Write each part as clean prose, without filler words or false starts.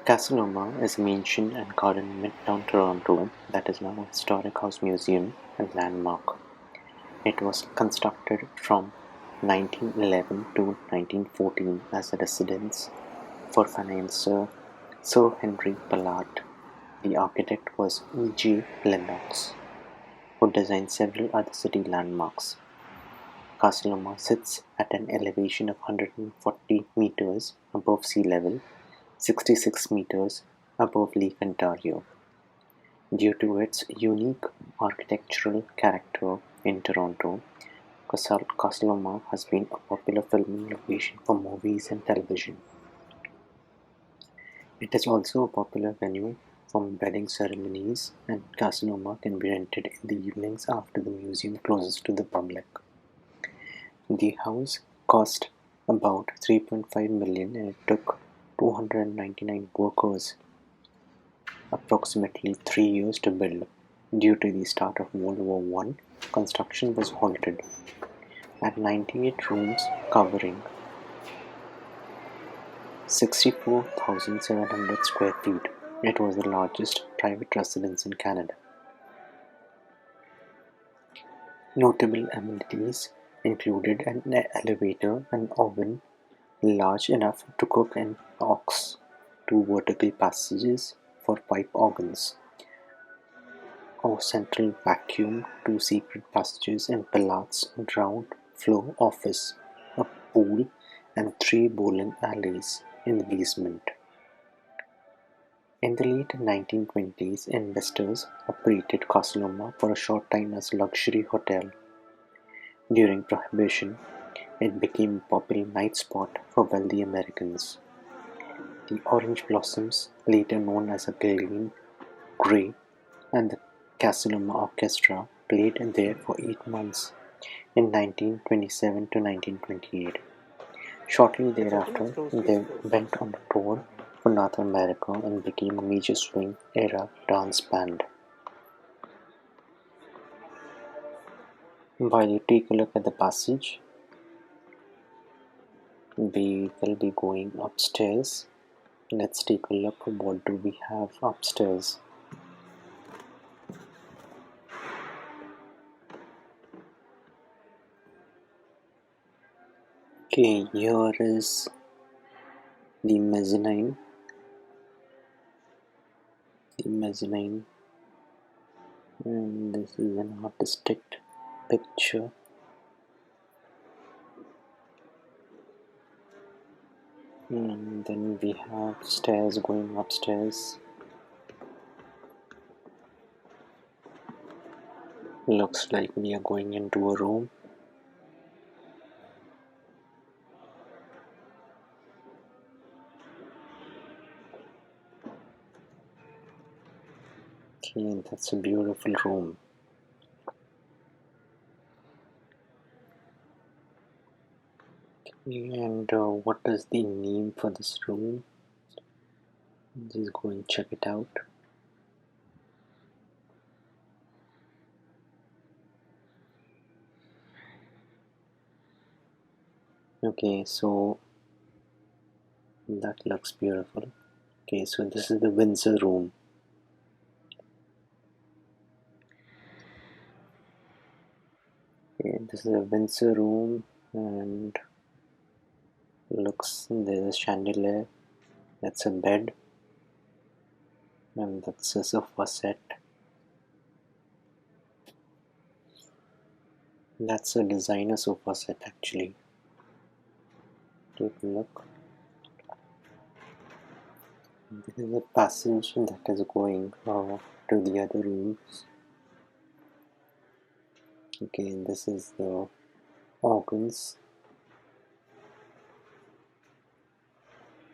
Casa Loma is a mansion and garden in midtown Toronto that is now a historic house museum and landmark. It was constructed from 1911 to 1914 as a residence for financier Sir Henry Pellatt. The architect was E.J. Lennox, who designed several other city landmarks. Casa Loma sits at an elevation of 140 meters above sea level, 66 meters above Lake Ontario. Due to its unique architectural character in Toronto, Casa Loma has been a popular filming location for movies and television. It is also a popular venue for wedding ceremonies, and Casa Loma can be rented in the evenings after the museum closes to the public. The house cost about $3.5 million and it took 299 workers approximately 3 years to build. Due to the start of World War I, construction was halted. At 98 rooms covering 64,700 square feet, it was the largest private residence in Canada. Notable amenities included an elevator, an oven large enough to cook an ox, 2 vertical passages for pipe organs, a central vacuum, 2 secret passages in Pellatt's ground-floor office, a pool, and 3 bowling alleys in the basement. In the late 1920s, investors operated Casa Loma for a short time as a luxury hotel. During Prohibition, it became a popular night spot for wealthy Americans. The Orange Blossoms, later known as a Glen Grey, and the Casa Loma Orchestra played there for 8 months in 1927 to 1928. Shortly thereafter, they went on a tour for North America and became a major swing-era dance band. While you take a look at the passage, we will be going upstairs. Let's take a look. What do we have upstairs? Okay, here is the mezzanine. And this is an artistic picture. And then we have stairs going upstairs. Looks like we are going into a room. Okay, that's a beautiful room. Okay, and what is the name for this room? Just go and check it out. Okay, so that looks beautiful. Okay, so this is the Windsor room. Okay, this is a Windsor room, and looks, there's a chandelier, that's a bed, and that's a sofa set. That's a designer sofa set actually. Take a look. This is a passage that is going to the other rooms. Okay, this is the organs.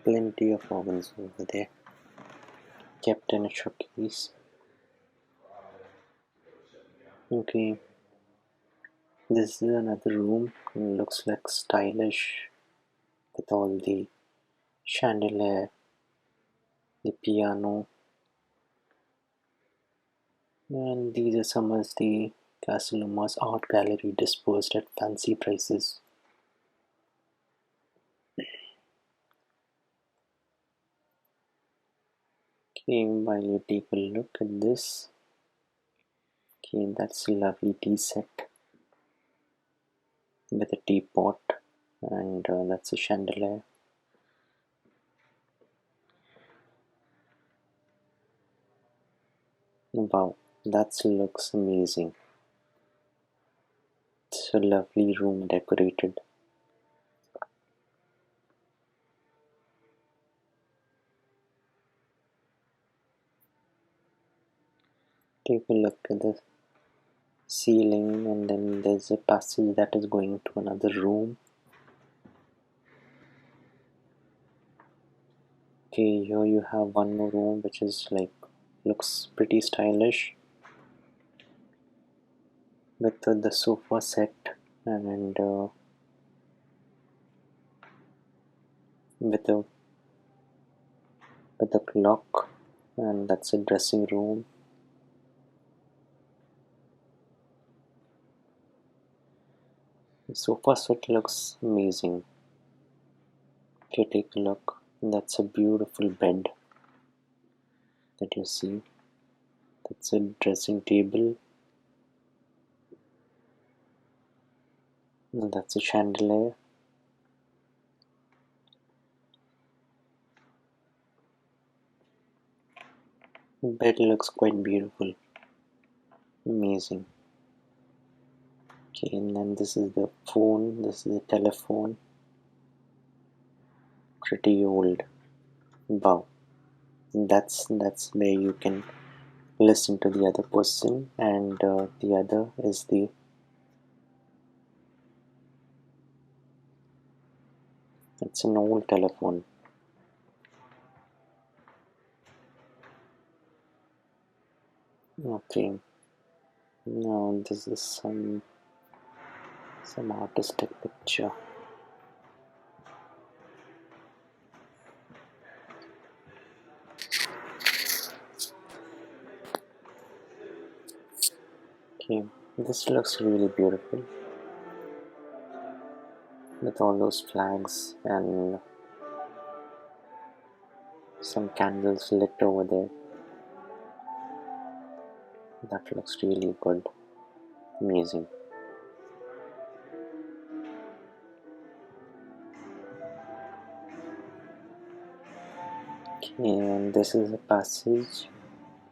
Plenty of organs over there, kept in a showcase. Okay, this is another room. It looks like stylish with all the chandelier, the piano, and these are some of the Casa Loma's art gallery disposed at fancy prices. Okay, while you take a look at this, okay, that's a lovely tea set with a teapot, and that's a chandelier. Wow, that looks amazing. It's a lovely room decorated. Take a look at the ceiling, and then there's a passage that is going to another room. Okay, here you have one more room which is like looks pretty stylish with the sofa set and with a clock, and that's a dressing room. The sofa set looks amazing. If you take a look, that's a beautiful bed that you see. That's a dressing table. That's a chandelier. The bed looks quite beautiful. Amazing. Okay, and then this is the phone. This is the telephone. Pretty old. Wow. That's where you can listen to the other person, and the other is it's an old telephone. Okay, now this is some artistic picture. Okay, this looks really beautiful with all those flags and some candles lit over there. That looks really good. Amazing. Okay, and this is a passage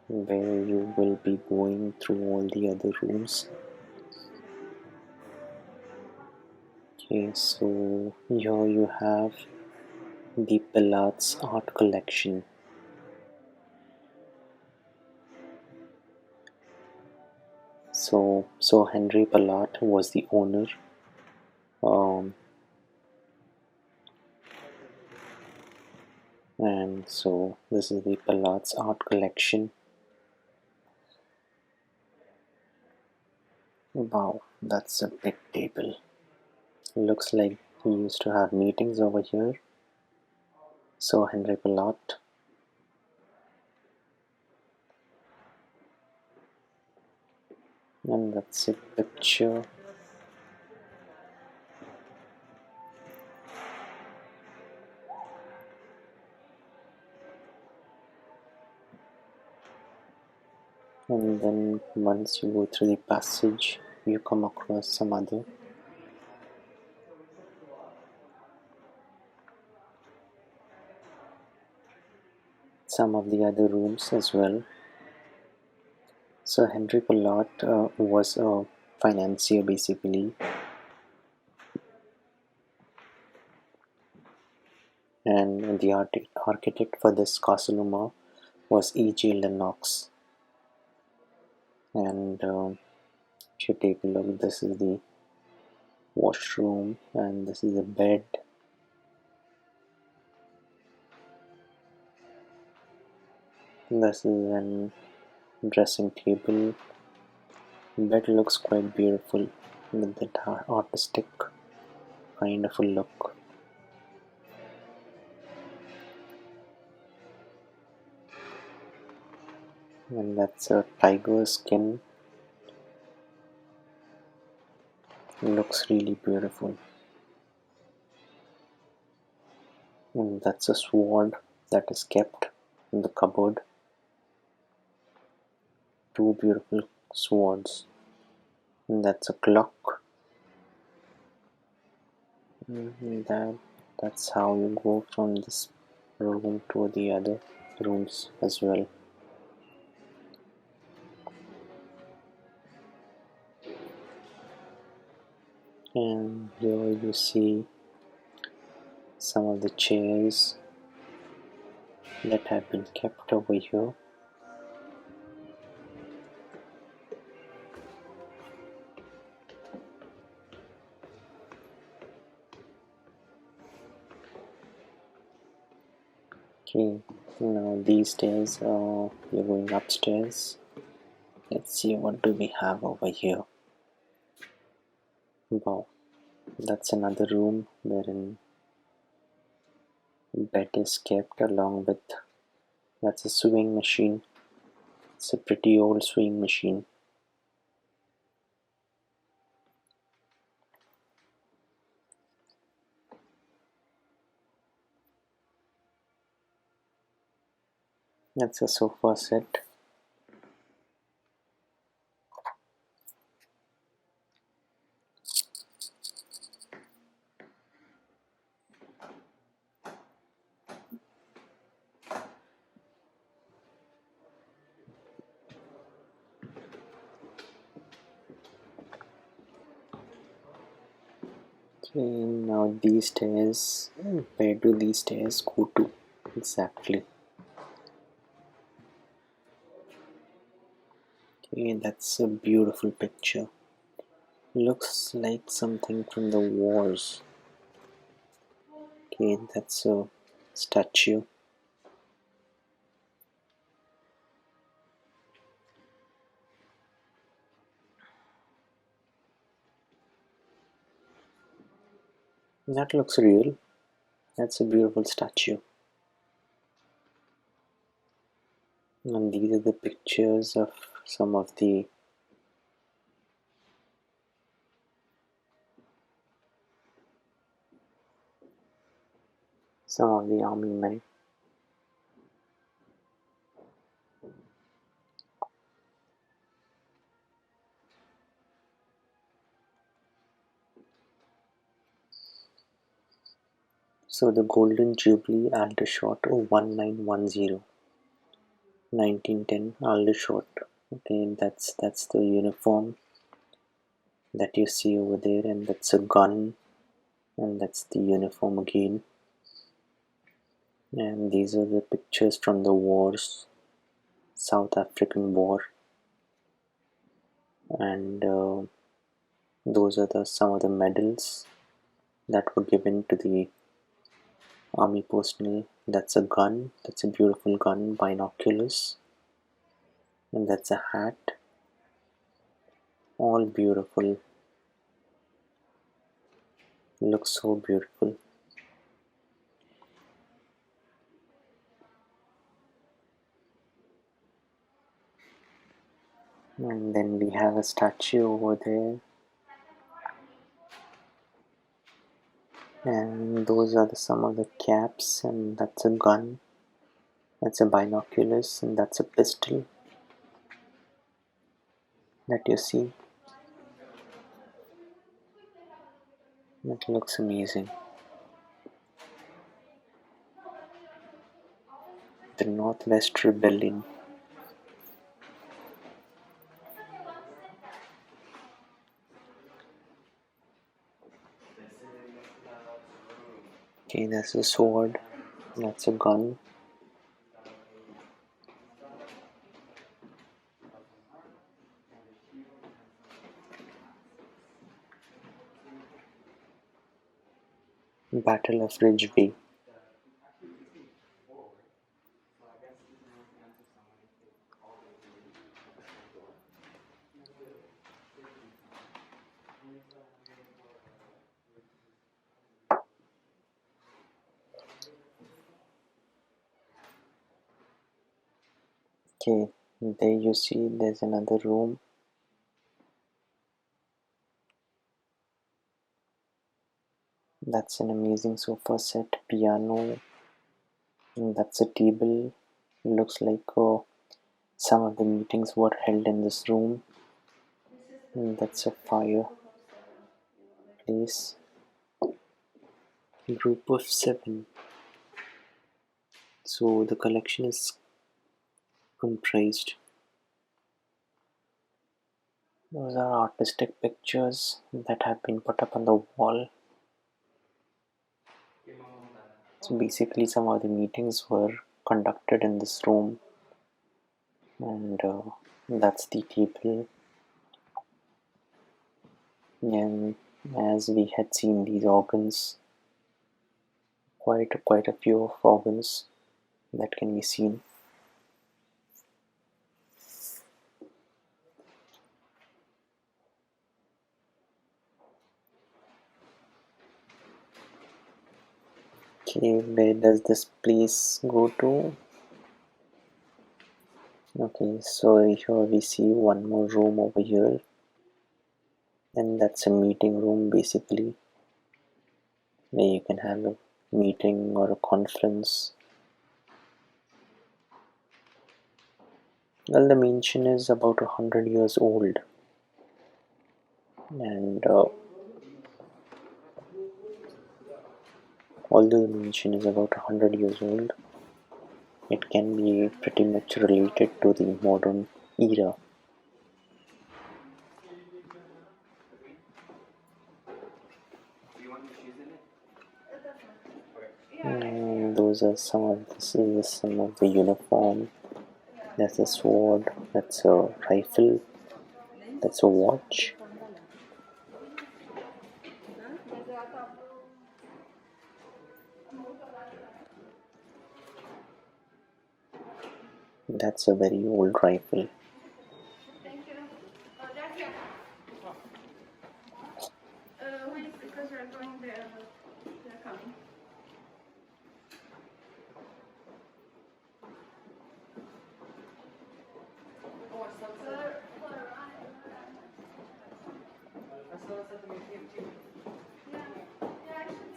where you will be going through all the other rooms. Okay, so here you have the Pellatt's art collection. So Sir Henry Pellatt was the owner. Um, and so this is the Pellatt's art collection. Wow, that's a big table. Looks like he used to have meetings over here. Sir Henry Pellatt. And that's a picture. And then once you go through the passage, you come across some of the other rooms as well. Sir Henry Pellatt was a financier basically, and the architect for this Casa Loma was E.J. Lennox. And if you take a look, this is the washroom, and this is the bed. This is an dressing table. Bed looks quite beautiful with that artistic kind of a look. And that's a tiger skin. Looks really beautiful. And that's a sword that is kept in the cupboard. two beautiful swords. And that's a clock. That's how you go from this room to the other rooms as well. And here you see some of the chairs that have been kept over here. Okay, now these stairs, you're going upstairs. Let's see what do we have over here. Wow, that's another room wherein bed is kept along with, that's a sewing machine. It's a pretty old sewing machine. That's a sofa set. Okay, now these stairs, where do these stairs go to exactly? Okay, that's a beautiful picture. Looks like something from the wars. Okay, that's a statue. That looks real. That's a beautiful statue. And these are the pictures of some of the army men. So the Golden Jubilee Aldershot 1910, 1910 Aldershot. Okay, that's the uniform that you see over there, and that's a gun, and that's the uniform again. And these are the pictures from the wars, South African War, and those are some of the medals that were given to the army personnel. That's a gun, that's a beautiful gun, binoculars, and that's a hat. All beautiful, looks so beautiful. And then we have a statue over there, and those are some of the caps, and that's a gun, that's a binoculars, and that's a pistol that you see. That looks amazing. The Northwest Rebellion. Okay, that's a sword, that's a gun. Battle of Ridgeway. Okay, there you see there's another room. That's an amazing sofa set, piano, and that's a table. Looks like Some of the meetings were held in this room. And that's a fireplace. Group of 7. So the collection is comprised. Those are artistic pictures that have been put up on the wall. So basically some of the meetings were conducted in this room, and that's the table. And as we had seen these organs, quite a few of organs that can be seen. Okay, where does this place go to? Okay, so here we see one more room over here, and that's a meeting room basically, where you can have a meeting or a conference. Well, the mansion is about 100 years old, and although the mansion is about 100 years old, it can be pretty much related to the modern era. And those are this is some of the uniform. That's a sword, that's a rifle, that's a watch. That's a very old rifle.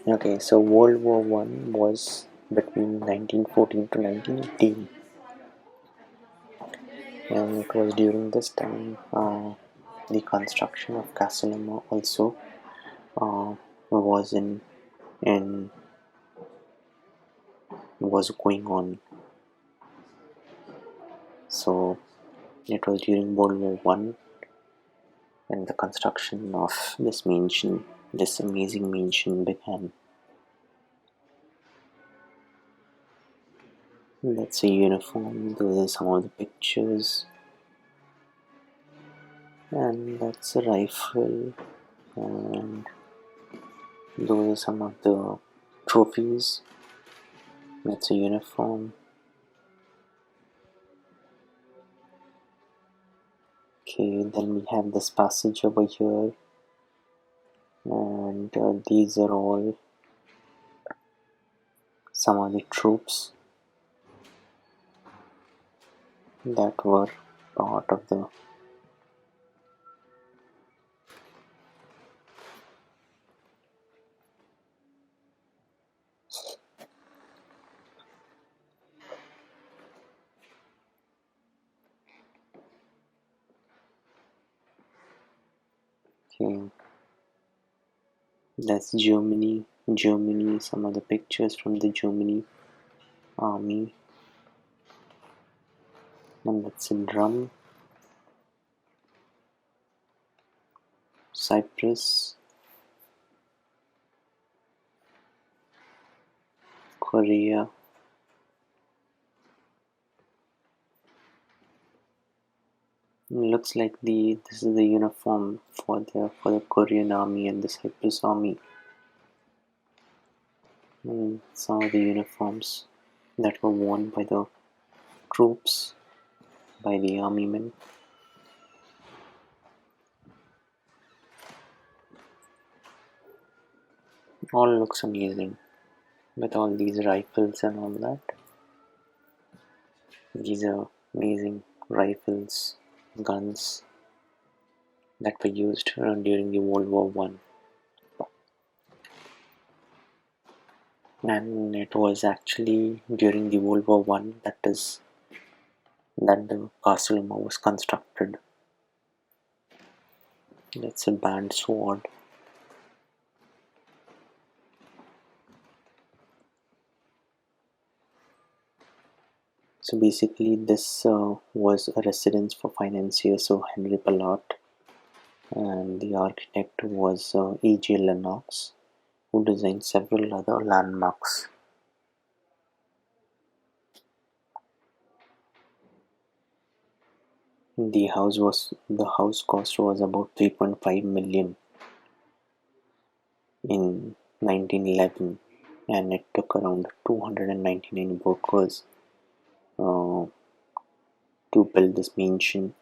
Okay, so World War One was between 1914 to 1918, and it was during this time the construction of Casa Loma also was in was going on. So it was during World War One when the construction of this mansion, this amazing mansion, began. That's a uniform. Those are some of the pictures, and that's a rifle, and those are some of the trophies. That's a uniform. Okay, then we have this passage over here, and these are all some of the troops that were part of the okay. That's Germany. Germany, some of the pictures from the Germany army, and that's a drum. Cyprus, Korea, looks like this is the uniform for the Korean army and the Cyprus army. And some of the uniforms that were worn by the troops, by the army men. All looks amazing with all these rifles and all that. These are amazing rifles, guns that were used during the World War One. And it was actually during the World War One, that is that the Casa Loma was constructed. That's a band sword. So basically, this was a residence for financier Sir Henry Pellatt, and the architect was E.J. Lennox, who designed several other landmarks. The house cost was about 3.5 million in 1911, and it took around 299 workers uh, to build this mansion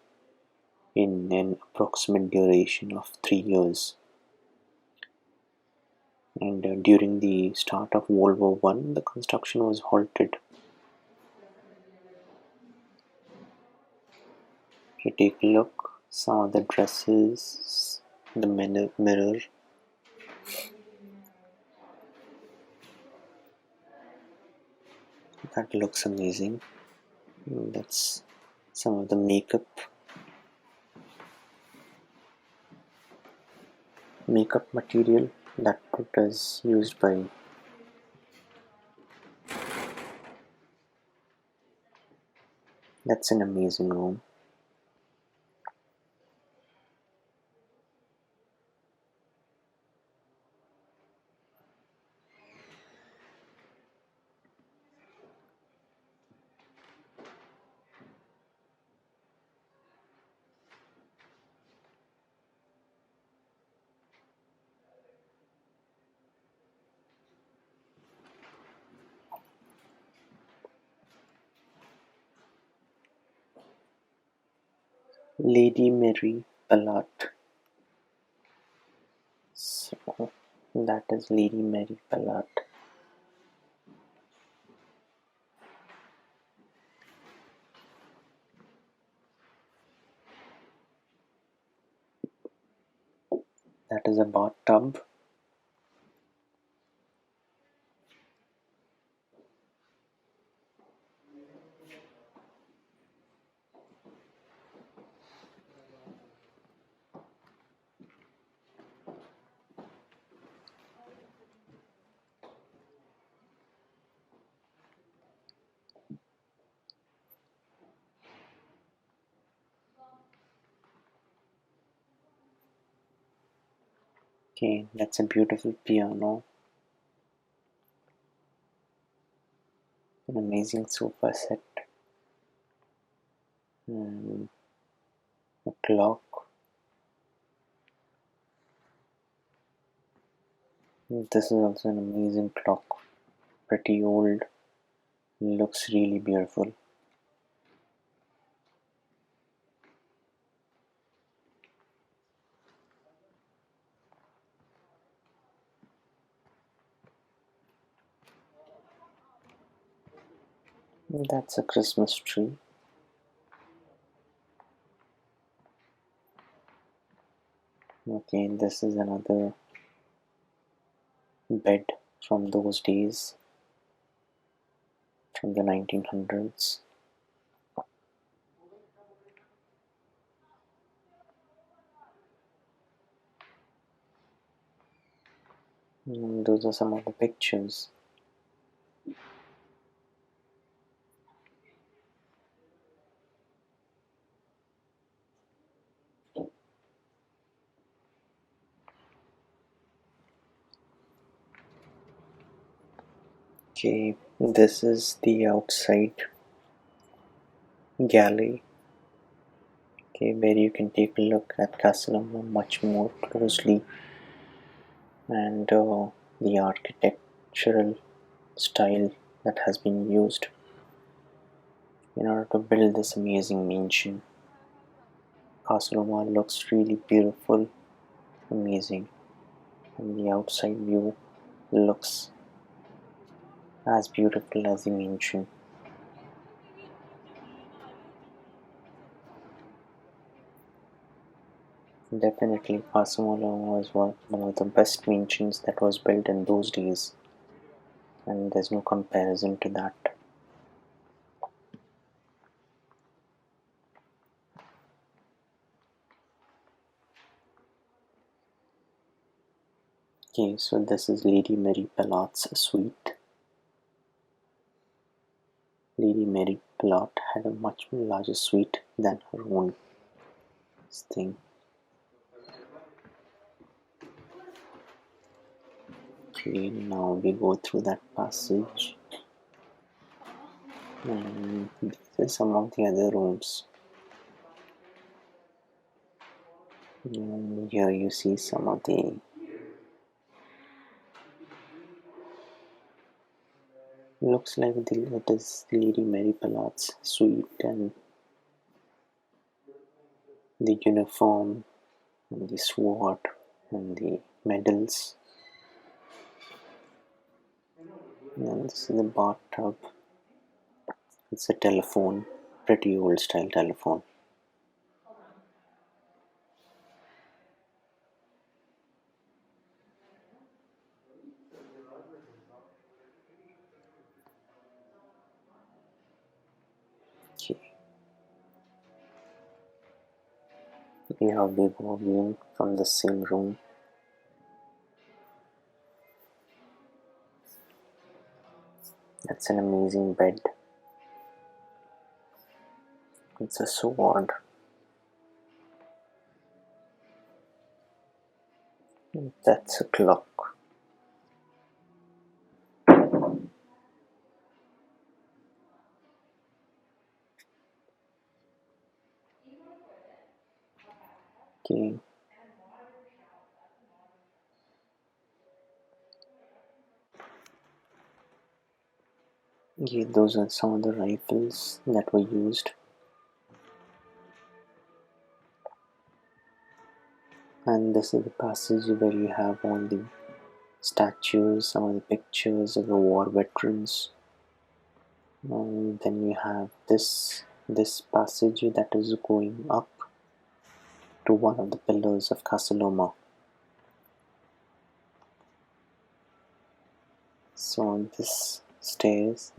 in an approximate duration of 3 years. And during the start of World War One, the construction was halted. If you take a look, some of the dresses, the mirror, that looks amazing. That's some of the makeup material that is used by. That's an amazing room. Lady Mary Pellatt. So that is Lady Mary Pellatt. That is a bathtub. Okay, that's a beautiful piano. An amazing sofa set. And a clock. This is also an amazing clock. Pretty old. Looks really beautiful. That's a Christmas tree. Okay, this is another bed from those days, from the 1900s. Those are some of the pictures. Okay, this is the outside galley. Okay, where you can take a look at Casa Loma much more closely, and the architectural style that has been used in order to build this amazing mansion. Casa Loma looks really beautiful, amazing, and the outside view looks as beautiful as the mansion. Definitely, Casa Loma was one of the best mansions that was built in those days, and there's no comparison to that. Okay, so this is Lady Mary Pellatt's suite. Lady Mary Pellatt had a much larger suite than her own thing. Okay, now we go through that passage, and these are some of the other rooms. And here you see some of the looks like it is Lady Mary Pellatt's suite, and the uniform and the sword and the medals. And this is the bathtub. It's a telephone, pretty old style telephone. Okay. We have the view from the same room. That's an amazing bed. It's a sword. That's a clock. Okay. Yeah, those are some of the rifles that were used. And this is the passage where you have all the statues, some of the pictures of the war veterans. And then you have this passage that is going up to one of the pillars of Casa Loma. So these stairs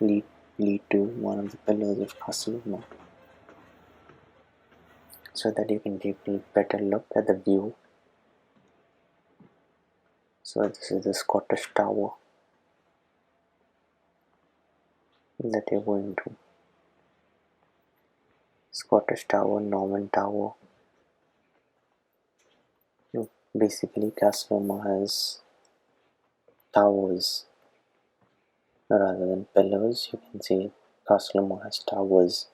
lead to one of the pillars of Casa Loma, so that you can take a better look at the view. So this is the Scottish Tower that you're going to. Scottish Tower, Norman Tower. Basically, Casa Loma has towers rather than pillars. You can say Casa Loma has towers.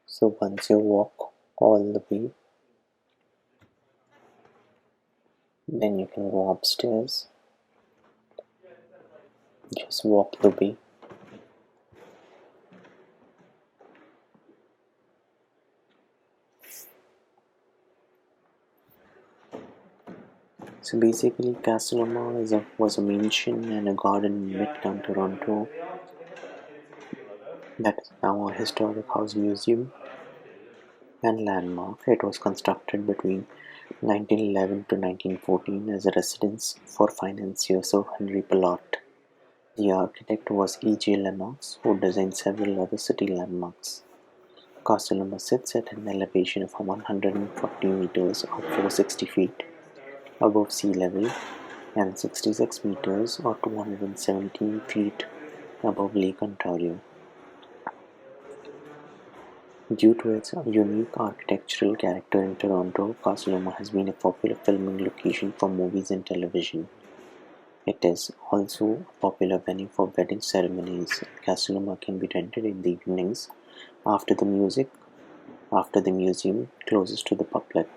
So once you walk all the way, then you can go upstairs. Just walk the way. So basically, Casa Loma was a mansion and a garden in midtown Toronto that is now a historic house museum and landmark. It was constructed between 1911 to 1914 as a residence for financier Sir Henry Pellatt. The architect was E.J. Lennox, who designed several other city landmarks. Casa Loma sits at an elevation of 140 meters or 460 feet above sea level and 66 meters or 217 feet above Lake Ontario. Due to its unique architectural character in Toronto, Casa Loma has been a popular filming location for movies and television. It is also a popular venue for wedding ceremonies. Casa Loma can be rented in the evenings after the museum closes to the public.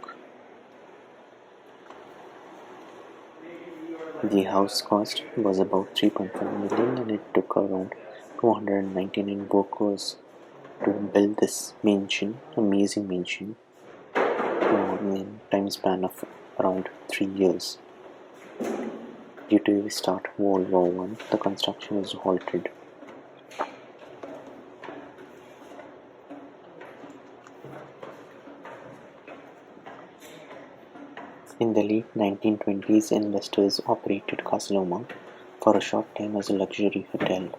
The house cost was about $3.5 million, and it took around 299 workers to build this amazing mansion, in a time span of around 3 years. Due to the start of World War I, the construction was halted. In the late 1920s, investors operated Casa Loma for a short time as a luxury hotel.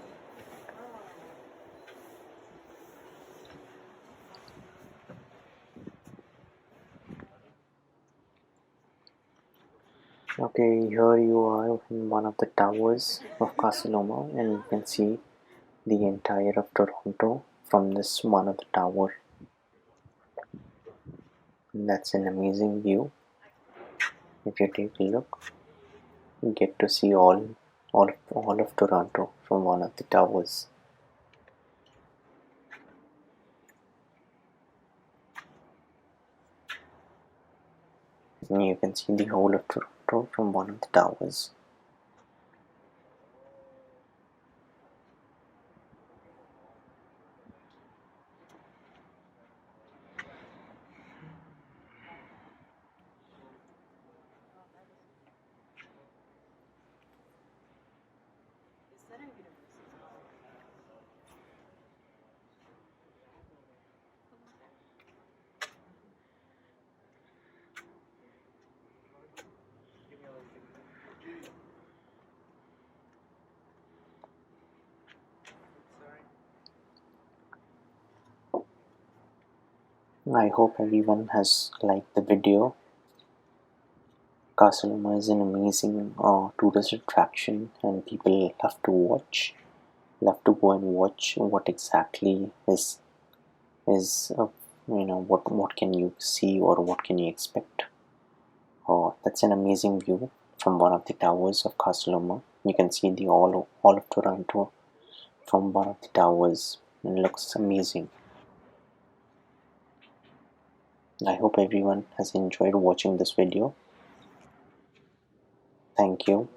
Okay, here you are in one of the towers of Casa Loma, and you can see the entire of Toronto from this one of the tower. And that's an amazing view. If you take a look, you get to see all of Toronto from one of the towers. And you can see the whole of Toronto from one of the towers. I hope everyone has liked the video. Casa Loma is an amazing tourist attraction, and people love to go and watch what exactly is what can you see or what can you expect. That's an amazing view from one of the towers of Casa Loma. You can see the all of Toronto from one of the towers, and it looks amazing. I hope everyone has enjoyed watching this video. Thank you.